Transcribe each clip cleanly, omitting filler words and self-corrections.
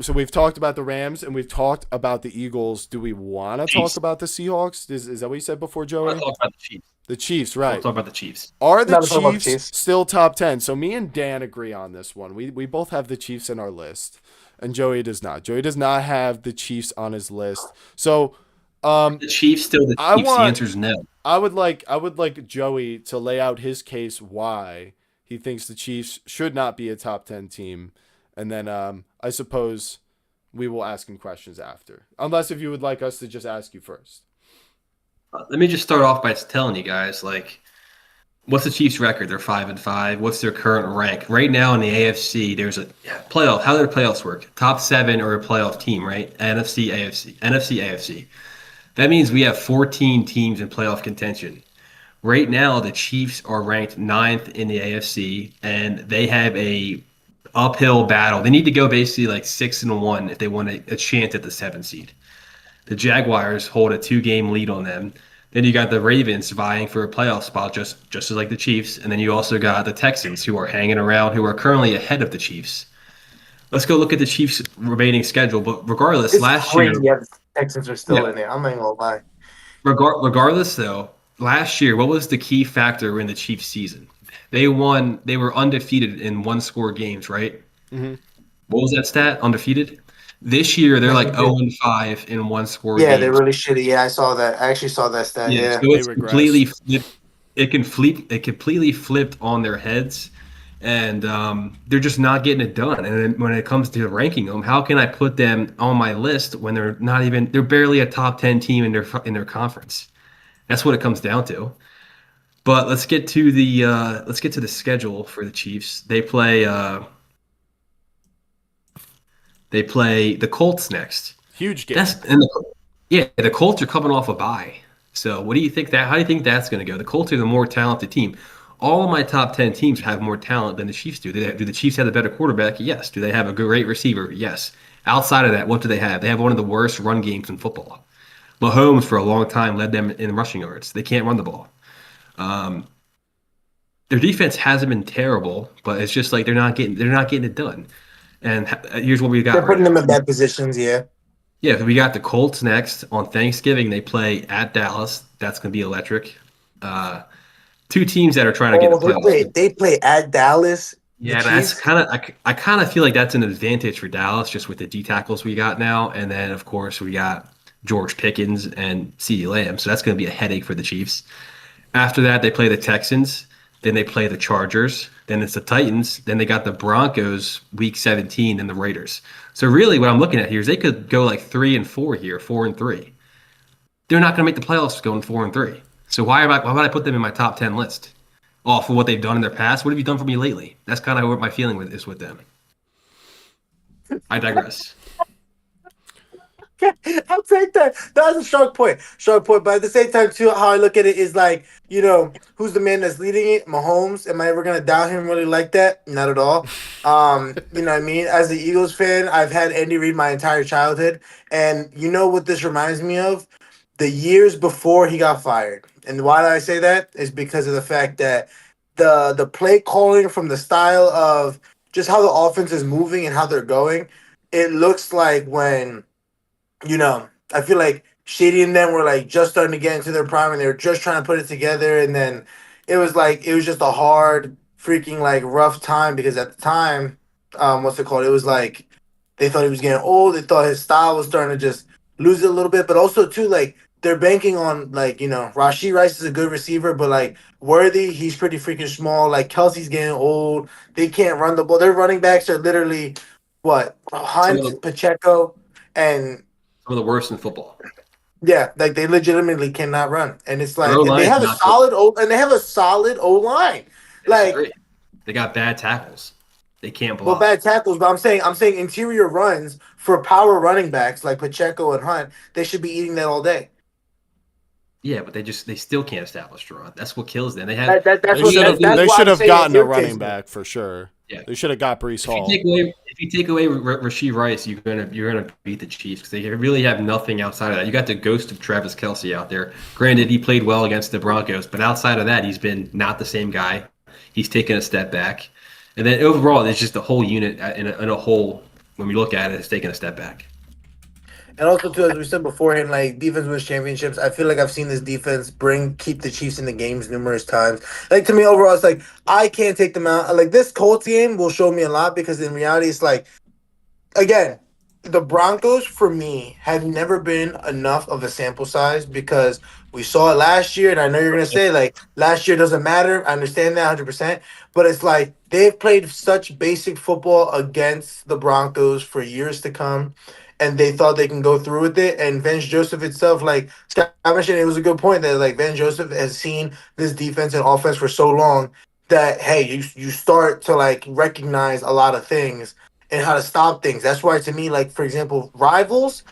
So we've talked about the Rams and we've talked about the Eagles. Do we want to talk Chiefs. about the Seahawks? Is that what you said before, I want to Joey? talk about the Chiefs. The Chiefs, I want right? to talk about the Chiefs. Are the Not to talk about the Chiefs Chiefs. still top 10? So me and Dan agree on this one. We both have the Chiefs in our list, and Joey does not. Joey does not have the Chiefs on his list. So Are the Chiefs still the I Chiefs? The want answer is no. I would like Joey to lay out his case why he thinks the Chiefs should not be a top 10 team, and then I suppose we will ask him questions after. Unless if you would like us to just ask you first. Let me just start off by telling you guys, like, what's the Chiefs' record? They're 5-5. What's their current rank right now in the AFC? There's a playoff. How do the playoffs work? Top seven or a playoff team, right? NFC, AFC, NFC, AFC. That means we have 14 teams in playoff contention. Right now, the Chiefs are ranked ninth in the AFC, and they have a uphill battle. They need to go basically like 6-1 if they want a chance at the seventh seed. The Jaguars hold a two-game lead on them. Then you got the Ravens vying for a playoff spot, just as like the Chiefs, and then you also got the Texans who are hanging around, who are currently ahead of the Chiefs. Let's go look at the Chiefs' remaining schedule. But regardless, It's last year, crazy. Yeah, the Texans are still yeah, in there. I'm not even gonna lie. regardless though, last year, what was the key factor in the Chiefs' season? They won. They were undefeated in one-score games, right? Mm-hmm. What was that stat? Undefeated. This year, they're like Mhm. 0-5 in one-score Yeah, they're games. really shitty. Yeah, I saw that. I actually saw that stat. Yeah, Yeah. so They it's completely regressed. flipped. It can flip. It completely flipped on their heads, and they're just not getting it done. And then when it comes to ranking them, how can I put them on my list when they're not even? They're barely a top 10 team in their conference. That's what it comes down to. But let's get to the schedule for the Chiefs. They play the Colts next. Huge That's game. and yeah, the Colts are coming off a bye. So what do you think that? How do you think that's going to go? The Colts are the more talented team. All of my top 10 teams have more talent than the Chiefs do. Do the Chiefs have the better quarterback? Yes. Do they have a great receiver? Yes. Outside of that, what do they have? They have one of the worst run games in football. Mahomes for a long time led them in rushing yards. They can't run the ball. Um, their defense hasn't been terrible, but it's just like they're not getting it done. And here's what we got They're right putting now. them in bad positions. Yeah. Yeah, we got the Colts next on Thanksgiving. They play at Dallas. That's going to be electric. Uh, two teams that are trying to get in Oh, the playoffs. they play at Dallas, the Yeah, that's Chiefs. kind of I kind of feel like that's an advantage for Dallas just with the D tackles we got now, and then of course we got George Pickens and CeeDee Lamb, so that's going to be a headache for the Chiefs. After that, they play the Texans. Then they play the Chargers. Then it's the Titans. Then they got the Broncos week 17 and the Raiders. So really, what I'm looking at here is they could go like 3-4 here, 4-3. They're not going to make the playoffs going 4-3. So why would I put them in my top 10 list? Oh, for what they've done in their past. What have you done for me lately? That's kind of what my feeling with them. I digress. I'll take that. That was a strong point. Strong point. But at the same time, too, how I look at it is like, who's the man that's leading it? Mahomes. Am I ever gonna doubt him really like that? Not at all. You know what I mean? As the Eagles fan, I've had Andy Reid my entire childhood. And you know what this reminds me of? The years before he got fired. And why do I say that? Is because of the fact that the play calling from the style of just how the offense is moving and how they're going, it looks like when I feel like Shady and them were like just starting to get into their prime and they were just trying to put it together. And then it was just a hard, freaking like rough time because at the time, what's it called? It was like they thought he was getting old. They thought his style was starting to just lose it a little bit. But also, too, like they're banking on like, Rashid Rice is a good receiver, but like Worthy, he's pretty freaking small. Like Kelsey's getting old. They can't run the ball. Their running backs are literally what? Some of Hunt, the Pacheco, and some of the worst in football. yeah, like they legitimately cannot run, and it's Their O like, and line they is have a not good. solid O line. I Like, disagree. They got bad tackles. They can't well, block. bad tackles, but I'm saying interior runs for power running backs like Pacheco and Hunt, they should be eating that all day. Yeah, but they still can't establish a run. That's what kills them. They had That's They what should he have. that's They why should I'm have saying it gotten a running irritates me. back for sure. yeah. They should have got Brees If you Hall. take away Rasheed Rice, you're gonna beat the Chiefs because they really have nothing outside of that. You got the ghost of Travis Kelsey out there. Granted, he played well against the Broncos, but outside of that, he's been not the same guy. He's taken a step back, and then overall, it's just the whole unit in a whole. when we look at it, it's taking a step back. And also too, as we said beforehand, like defense wins championships. I feel like I've seen this defense keep the Chiefs in the games numerous times. Like to me, overall, it's like I can't take them out. Like this Colts game will show me a lot because in reality, it's like again, the Broncos for me have never been enough of a sample size because we saw it last year, and I know you're gonna say like last year doesn't matter. I understand that 100%, but it's like they've played such basic football against the Broncos for years to come, and they thought they can go through with it. And Vance Joseph itself, like Scott mentioned, it was a good point that like Vance Joseph has seen this defense and offense for so long that hey, you start to like recognize a lot of things and how to stop things. That's why to me, like for example, rivals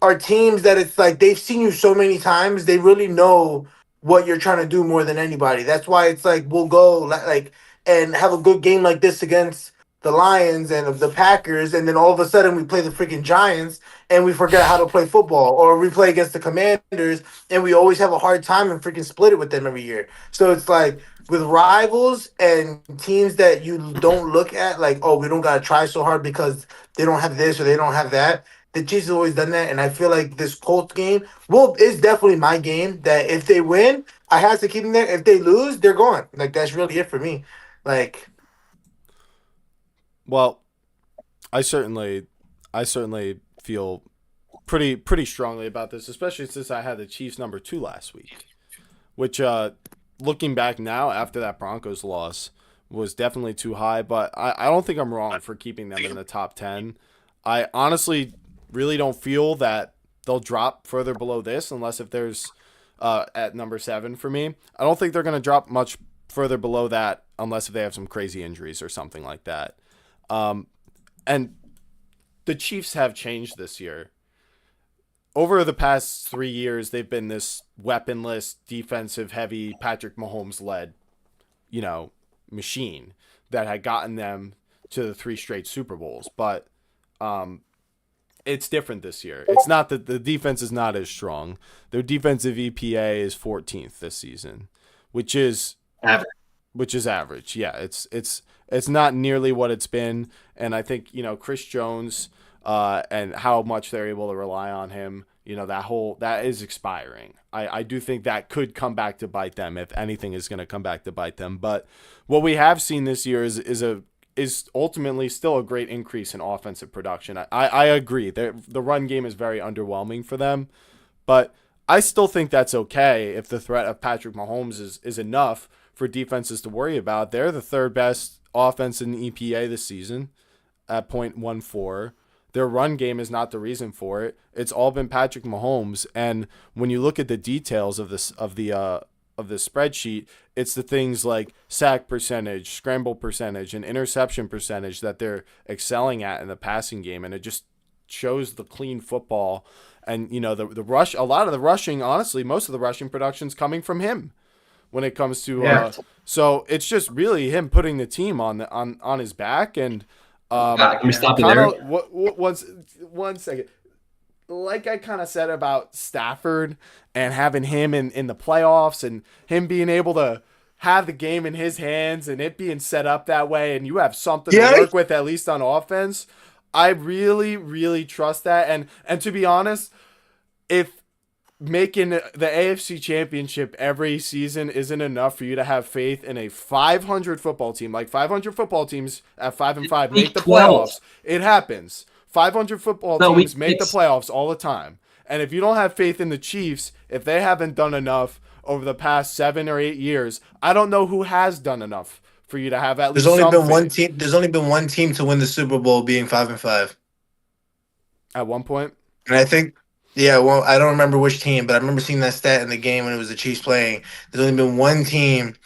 are teams that it's like they've seen you so many times, they really know what you're trying to do more than anybody. That's why it's like we'll go like and have a good game like this against the Lions and the Packers, and then all of a sudden we play the freaking Giants and we forget how to play football, or we play against the Commanders and we always have a hard time and freaking split it with them every year. So it's like with rivals and teams that you don't look at like, oh, we don't gotta try so hard because they don't have this or they don't have that. The Chiefs have always done that, and I feel like this Colts game, well, is definitely my game. That if they win, I have to keep them there. If they lose, they're gone. Like that's really it for me. Like, Well, I certainly feel pretty strongly about this, especially since I had the Chiefs number 2 last week, which looking back now after that Broncos loss was definitely too high, but I don't think I'm wrong for keeping them in the top 10. I honestly really don't feel that they'll drop further below this unless if there's at number 7 for me. I don't think they're going to drop much further below that unless if they have some crazy injuries or something like that. And the Chiefs have changed this year. Over the past 3 years, they've been this weaponless, defensive-heavy, Patrick Mahomes-led, machine that had gotten them to the 3 straight Super Bowls. But it's different this year. It's not that the defense is not as strong. Their defensive EPA is 14th this season, which is average. Yeah, it's not nearly what it's been, and I think Chris Jones and how much they're able to rely on him, that is expiring. I do think that could come back to bite them if anything is going to come back to bite them. But what we have seen this year is ultimately still a great increase in offensive production. I agree. The run game is very underwhelming for them, but I still think that's okay if the threat of Patrick Mahomes is enough for defenses to worry about. They're the 3rd best offense in the EPA this season at .14. Their run game is not the reason for it. It's all been Patrick Mahomes. And when you look at the details of the spreadsheet, it's the things like sack percentage, scramble percentage, and interception percentage that they're excelling at in the passing game, and it just shows the clean football. And the rush, a lot of the rushing, honestly, most of the rushing production's coming from him when it comes to so it's just really him putting the team on his back. And Can we stop you there? one second. Like I kind of said about Stafford and having him in the playoffs and him being able to have the game in his hands and it being set up that way, and you have something to work with at least on offense. I really, really trust that. And to be honest, if making the AFC Championship every season isn't enough for you to have faith in a 500 football team, like 500 football teams at 5-5 make the playoffs. It happens. 500 football teams make the playoffs all the time. And if you don't have faith in the Chiefs, if they haven't done enough over the past 7 or 8 years, I don't know who has done enough for you to have at least there's only been faith. one team. There's only been one team to win the Super Bowl, being 5-5. At one point, and I think, yeah, well, I don't remember which team, but I remember seeing that stat in the game when it was the Chiefs playing. There's only been one team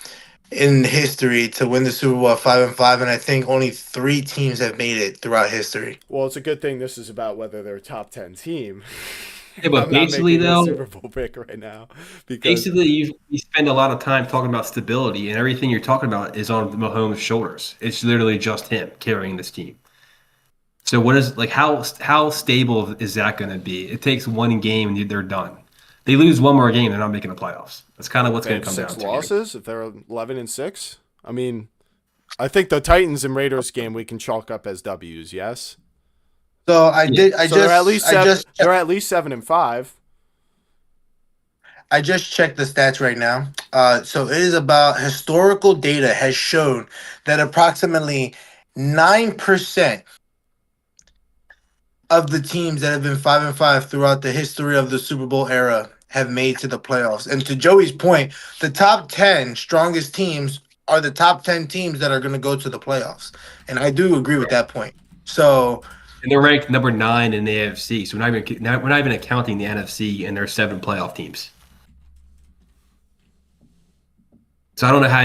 in history to win the Super Bowl at 5-5, and I think only 3 teams have made it throughout history. well, it's a good thing this is about whether they're a top 10 team. Yeah, but I'm not basically making a though, Super Bowl pick right now because basically you spend a lot of time talking about stability, and everything you're talking about is on Mahomes' shoulders. It's literally just him carrying this team. So what is how stable is that going to be? It takes one game and they're done. They lose one more game, they're not making the playoffs. That's kind of what's going to come down to. 6 losses, if they're 11-6. I mean, I think the Titans and Raiders game we can chalk up as W's. Yes. So I Yeah. did. I So they're at just. least I seven. just. They're at least 7-5. I just checked the stats right now. So it is about historical data has shown that approximately 9% of the teams that have been 5-5 throughout the history of the Super Bowl era have made to the playoffs. And to Joey's point, the top 10 strongest teams are the top 10 teams that are going to go to the playoffs. And I do agree with that point. So And they're ranked number 9 in the AFC. So we're not even accounting the NFC and their 7 playoff teams. So I don't know how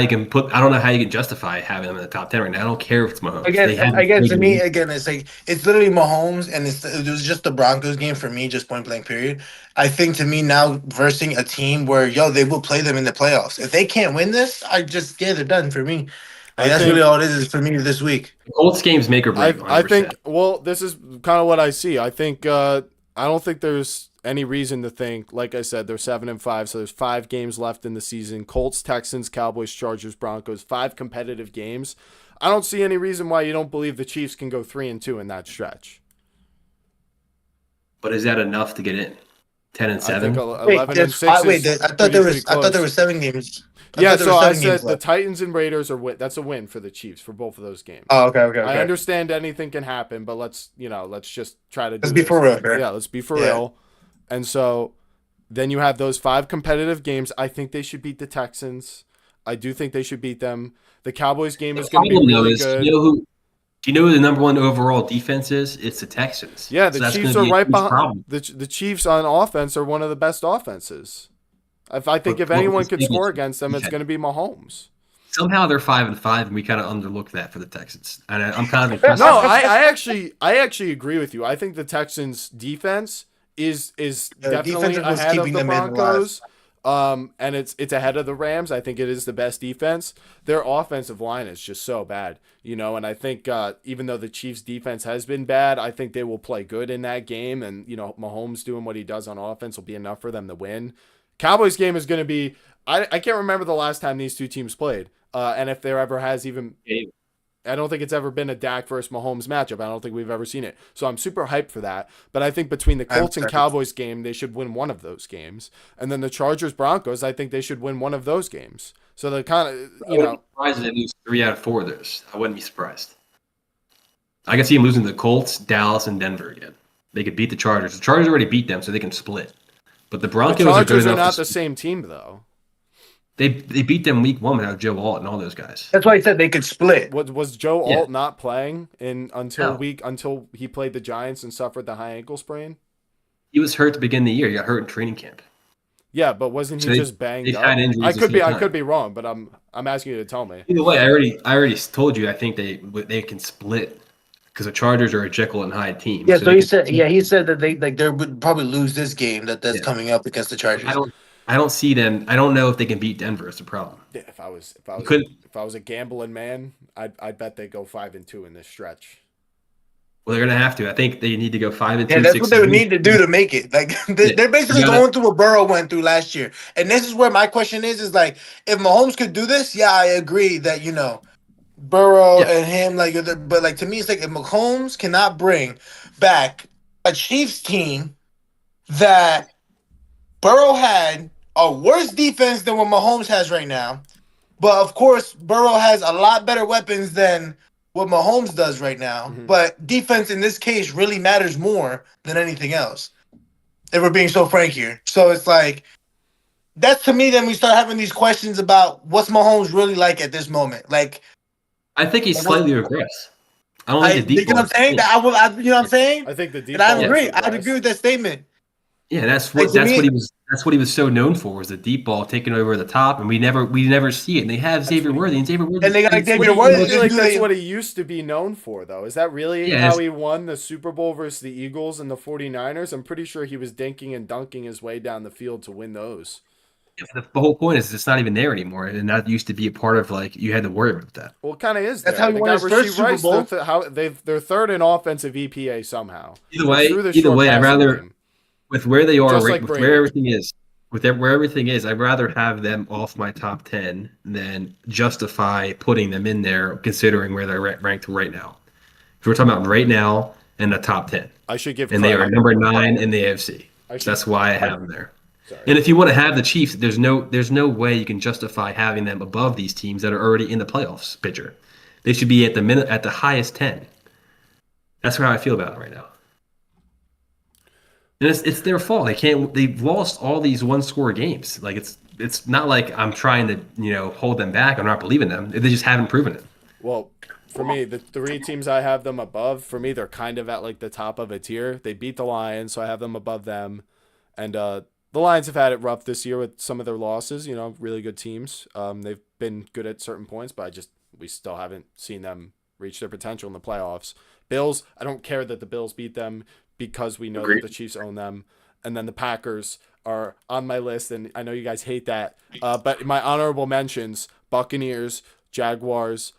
you can justify having them in the top 10 right now. I don't care if it's Mahomes. They haven't again, played to in me, the again, it's like it's literally Mahomes, and it was just the Broncos game for me, just point blank. Period. I think to me now, versing a team where they will play them in the playoffs. If they can't win this, they're done for me. Like I that's really think. all it is for me this week. Colts games make or break I 100%. think. Well, this is kind of what I see. I think. I don't think there's any reason to think. Like I said, they're 7-5, so there's 5 games left in the season. Colts, Texans, Cowboys, Chargers, Broncos. 5 competitive games. I don't see any reason why you don't believe the Chiefs can go 3-2 in that stretch. But is that enough to get in? 10 and I think 7? 11-6 is I thought pretty I thought there close. were 7 games. I Yeah, thought there so were I 7 games said the left. Titans and Raiders are that's a win for the Chiefs for both of those games. Oh, okay, okay, I okay. understand anything can happen, but let's just try to do Let's be this. for real here. Yeah, let's be for Yeah. real. And so then you have those 5 competitive games. I think they should beat the Texans. I do think they should beat them. The Cowboys game is going to be problem, though, really is good. do you know who the number 1 overall defense is? It's the Texans. Yeah, So the that's Chiefs going are to be a right huge behind. problem. The Chiefs on offense are one of the best offenses. I think if But anyone let's could make it- score against them, it's yeah. going to be Mahomes. Somehow they're 5-5, and we kind of underlooked that for the Texans. And I'm kind of impressed. No, I actually agree with you. I think the Texans defense is definitely defense was ahead of keeping the them in the Broncos. And it's ahead of the Rams. I think it is the best defense. Their offensive line is just so bad, and I think even though the Chiefs defense has been bad, I think they will play good in that game. And, Mahomes doing what he does on offense will be enough for them to win. Cowboys game is going to be, I can't remember the last time these two teams played. And if there ever has even, I don't think it's ever been a Dak versus Mahomes matchup. I don't think we've ever seen it. So I'm super hyped for that. But I think between the Colts and Cowboys game, they should win one of those games. And then the Chargers Broncos, I think they should win one of those games. So they're kind of, I wouldn't be surprised if they lose 3 out of 4 of those. I wouldn't be surprised. I can see them losing to the Colts, Dallas, and Denver again. They could beat the Chargers. The Chargers already beat them, so they can split. But the Broncos the Chargers are are good enough. not the same team, though. They beat them week 1 without Joe Alt and all those guys. That's why I said they could split. Was Joe Yeah. Alt not playing until No. he played the Giants and suffered the high ankle sprain? He was hurt to begin the year. He got hurt in training camp. Yeah, but wasn't he just banged they've up? had injuries I this could be entire wrong, but I'm asking you to tell me. Either way, I already told you. I think they can split because the Chargers are a Jekyll and Hyde team. Yeah, so he can- said that they would probably lose this game that's Yeah. coming up against the Chargers. I don't see them. I don't know if they can beat Denver. Is the problem. Yeah, if I was a gambling man, I'd bet they go 5-2 in this stretch. Well, they're gonna have to. I think they need to go 5-2. Yeah, that's what they would need to do to make it. Like they're basically going through what Burrow went through last year. And this is where my question is like, if Mahomes could do this, yeah, I agree that Burrow and him, but like to me, it's like if Mahomes cannot bring back a Chiefs team that Burrow had a worse defense than what Mahomes has right now, but of course Burrow has a lot better weapons than what Mahomes does right now. Mhm. But defense in this case really matters more than anything else. If we're being so frank here, so it's like that's to me. Then we start having these questions about what's Mahomes really like at this moment, like. I think he's slightly regressed. I don't think the deep You know what I'm saying? You know what I'm saying? I think the deep And I ball agree. is I'd agree with that statement. Yeah, that's Like, what to me- he was so known for, was the deep ball taking over the top, and we never see it. And they have Xavier Worthy, and Xavier Worthy. And they got I Xavier Worthy. feel like do that's they- what he used to be known for, though. Is that really Yeah, how he won the Super Bowl versus the Eagles and the 49ers? I'm pretty sure he was dinking and dunking his way down the field to win those. The whole point is it's not even there anymore, and that used to be a part of you had to worry about that. Well, it kind of is. That's there. how he They won got his first Rasheed Super Rice, Bowl. they're third in offensive EPA somehow. Either way, Through the short I'd passing rather game. with where they are, Just right, like with Brady. where everything is, where everything is, I'd rather have them off my top 10 than justify putting them in there, considering where they're ranked right now. If we're talking about right now, in the top 10. I should give And they are credit. number 9 in the AFC. I So that's why I have them there. Sorry. And if you want to have the Chiefs, there's no way you can justify having them above these teams that are already in the playoffs picture. They should be at the highest 10. That's how I feel about it right now. And it's their fault. They've lost all these one-score games. Like it's not like I'm trying to hold them back. I'm not believing them. They just haven't proven it. Well, for me, the 3 teams I have them above, for me, they're kind of at like the top of a tier. They beat the Lions, so I have them above them. And the Lions have had it rough this year with some of their losses, really good teams. They've been good at certain points, but we still haven't seen them reach their potential in the playoffs. Bills, I don't care that the Bills beat them because we know Agreed. that the Chiefs own them. And then the Packers are on my list, and I know you guys hate that. But my honorable mentions, Buccaneers, Jaguars,